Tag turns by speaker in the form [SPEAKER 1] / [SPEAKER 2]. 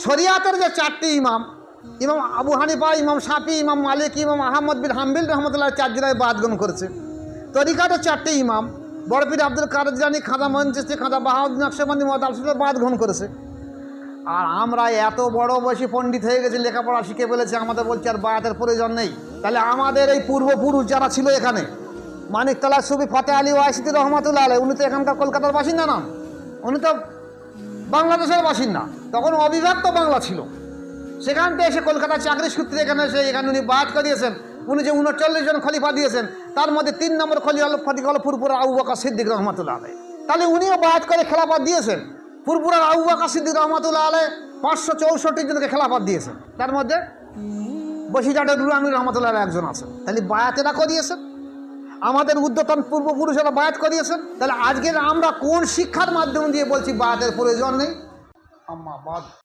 [SPEAKER 1] শরিয়াতের যে চারটি ইমাম, ইমাম আবু হানিফা, ইমাম শাফি, ইমাম মালিক, ইমাম আহমদ বিন হাম্বিল রহমতুল্লাহ, চারজনায় বাদ গ্রহণ করেছে। তরিকাতের চারটি ইমাম, বড় পীর আব্দুল কাদের জিলানী, খাজা মঈন চিশতি, খাজা বাহাউদ্দিন নকশবন্দি, মুহাম্মদ আল-সুফি বাদ গ্রহণ করেছে। আর আমরা এত বড় বয়সী পণ্ডিত হয়ে গেছি, লেখাপড়া শিখে ফেলেছি, আমাদের বলছি আর বায়াতের প্রয়োজন নেই। তাহলে আমাদের এই পূর্বপুরুষ যারা ছিল এখানে, মানিকতলা সুফি ফতেহ আলী ওয়াইসিতি রহমতুল্লাহ আলাইহি, উনি তো এখানকার কলকাতার বাসিন্দা নন, উনি তো বাংলাদেশের বাসিন্দা। তখন অবিভক্ত বাংলা ছিল, সেখান থেকে এসে কলকাতার চাকরি সূত্রে এখানে এসে এখানে উনি বায়াত করিয়েছেন। উনি যে 39 জন খলিফা দিয়েছেন, তার মধ্যে 3 নম্বর খলিফা হল ফুরফুরা আবু বকর সিদ্দিক রহমতুল্লাহ আলাইহি। তাহলে উনিও বায়াত করে খেলাফত দিয়েছেন। ফুরফুরার আবু বকর সিদ্দিক রহমতুল্লাহ আলাইহি 564 জনকে খেলাফত দিয়েছেন, তার মধ্যে বসিরহাটের নুর আমির রহমতুল্লাহ আলাইহি একজন আছেন। তাহলে বায়াতেরা করিয়েছেন, আমাদের উদ্যতন পূর্বপুরুষেরা বায়াত করিয়েছেন। তাহলে আজকের আমরা কোন শিক্ষার মাধ্যম দিয়ে বলছি বায়াতের প্রয়োজন নেই? আম্মা বাদ।